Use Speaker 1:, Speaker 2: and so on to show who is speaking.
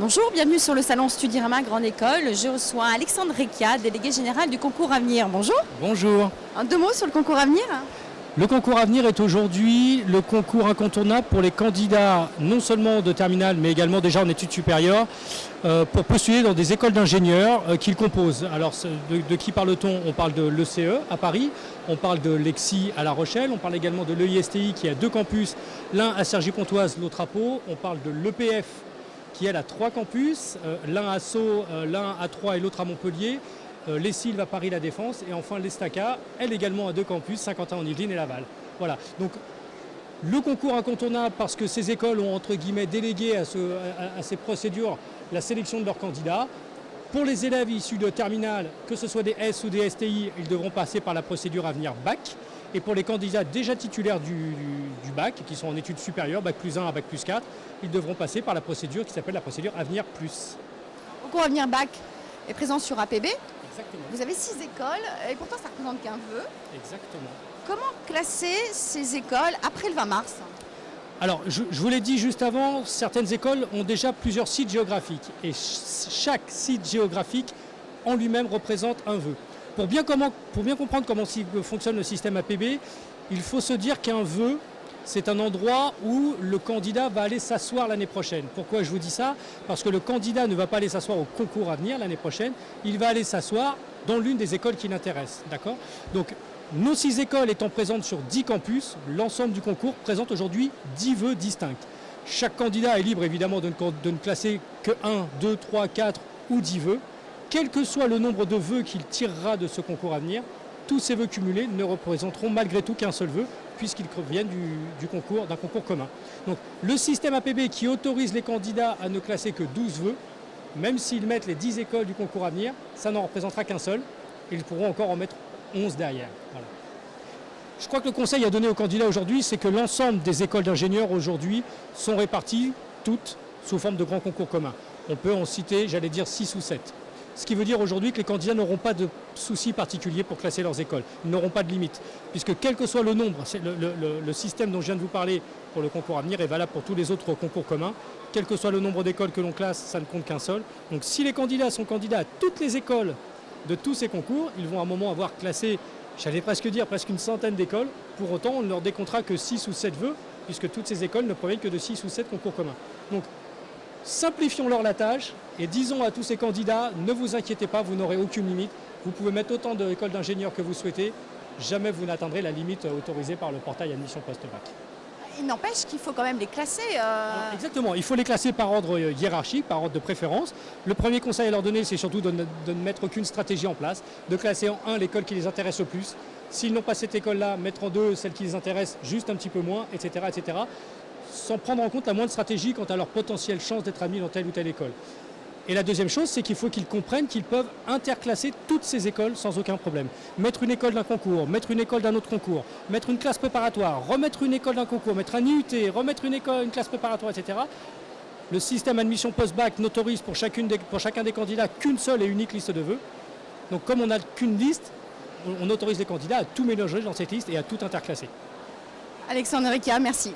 Speaker 1: Bonjour, bienvenue sur le salon Studirama Grande École. Je reçois Alexandre Recchia, délégué général du concours Avenir. Bonjour.
Speaker 2: Bonjour.
Speaker 1: Deux mots sur le concours Avenir.
Speaker 2: Le concours Avenir est aujourd'hui le concours incontournable pour les candidats non seulement de terminale mais également déjà en études supérieures pour postuler dans des écoles d'ingénieurs qu'ils composent. Alors de qui parle-t-on? On parle de l'ECE à Paris, on parle de l'EXI à La Rochelle, on parle également de l'EISTI qui a deux campus, l'un à Cergy-Pontoise, l'autre à Pau, on parle de l'EPF qui elle a trois campus, l'un à Sceaux, l'un à Troyes et l'autre à Montpellier. Les Sylves à Paris La Défense et enfin l'Estaca, elle également à deux campus, Saint-Quentin-en-Yvelines et Laval. Voilà, donc le concours incontournable parce que ces écoles ont entre guillemets délégué à ces procédures la sélection de leurs candidats. Pour les élèves issus de terminale, que ce soit des S ou des STI, ils devront passer par la procédure Avenir Bac. Et pour les candidats déjà titulaires du bac, qui sont en études supérieures, Bac plus 1 à Bac plus 4, ils devront passer par la procédure qui s'appelle la procédure Avenir Plus.
Speaker 1: Le concours Avenir Bac est présent sur APB.
Speaker 2: Exactement.
Speaker 1: Vous avez 6 écoles et pourtant ça ne représente qu'un vœu.
Speaker 2: Exactement.
Speaker 1: Comment classer ces écoles après le 20 mars?
Speaker 2: Alors, je vous l'ai dit juste avant, certaines écoles ont déjà plusieurs sites géographiques et chaque site géographique en lui-même représente un vœu. Pour bien comprendre comment fonctionne le système APB, il faut se dire qu'un vœu, c'est un endroit où le candidat va aller s'asseoir l'année prochaine. Pourquoi je vous dis ça? Parce que le candidat ne va pas aller s'asseoir au concours à venir l'année prochaine, il va aller s'asseoir dans l'une des écoles qui l'intéressent. D'accord? Donc, nos 6 écoles étant présentes sur 10 campus, l'ensemble du concours présente aujourd'hui 10 vœux distincts. Chaque candidat est libre évidemment de ne classer que 1, 2, 3, 4 ou 10 vœux. Quel que soit le nombre de vœux qu'il tirera de ce concours à venir, tous ces vœux cumulés ne représenteront malgré tout qu'un seul vœu, puisqu'ils viennent d'un concours commun. Donc le système APB qui autorise les candidats à ne classer que 12 vœux, même s'ils mettent les 10 écoles du concours à venir, ça n'en représentera qu'un seul, et ils pourront encore en mettre 11 derrière. Voilà. Je crois que le conseil à donner aux candidats aujourd'hui, c'est que l'ensemble des écoles d'ingénieurs aujourd'hui sont réparties toutes sous forme de grands concours communs. On peut en citer, j'allais dire, 6 ou 7. Ce qui veut dire aujourd'hui que les candidats n'auront pas de soucis particuliers pour classer leurs écoles. Ils n'auront pas de limite. Puisque quel que soit le nombre, le système dont je viens de vous parler pour le concours à venir est valable pour tous les autres concours communs. Quel que soit le nombre d'écoles que l'on classe, ça ne compte qu'un seul. Donc si les candidats sont candidats à toutes les écoles de tous ces concours, ils vont à un moment avoir classé, j'allais presque dire, presque une centaine d'écoles. Pour autant, on ne leur décomptera que 6 ou 7 vœux, puisque toutes ces écoles ne proviennent que de 6 ou 7 concours communs. Donc, simplifions-leur la tâche et disons à tous ces candidats, ne vous inquiétez pas, vous n'aurez aucune limite. Vous pouvez mettre autant d'écoles d'ingénieurs que vous souhaitez. Jamais vous n'atteindrez la limite autorisée par le portail admission post-bac.
Speaker 1: Il n'empêche qu'il faut quand même les classer.
Speaker 2: Exactement, il faut les classer par ordre hiérarchique, par ordre de préférence. Le premier conseil à leur donner, c'est surtout de ne mettre aucune stratégie en place, de classer en 1 l'école qui les intéresse le plus. S'ils n'ont pas cette école-là, mettre en 2 celle qui les intéresse juste un petit peu moins, etc., etc., sans prendre en compte la moindre stratégie quant à leur potentielle chance d'être admis dans telle ou telle école. Et la deuxième chose, c'est qu'il faut qu'ils comprennent qu'ils peuvent interclasser toutes ces écoles sans aucun problème. Mettre une école d'un concours, mettre une école d'un autre concours, mettre une classe préparatoire, remettre une école d'un concours, mettre un IUT, remettre une classe préparatoire, etc. Le système admission post-bac n'autorise pour chacun des candidats qu'une seule et unique liste de vœux. Donc comme on n'a qu'une liste, on autorise les candidats à tout mélanger dans cette liste et à tout interclasser.
Speaker 1: Alexandre Recchia, merci.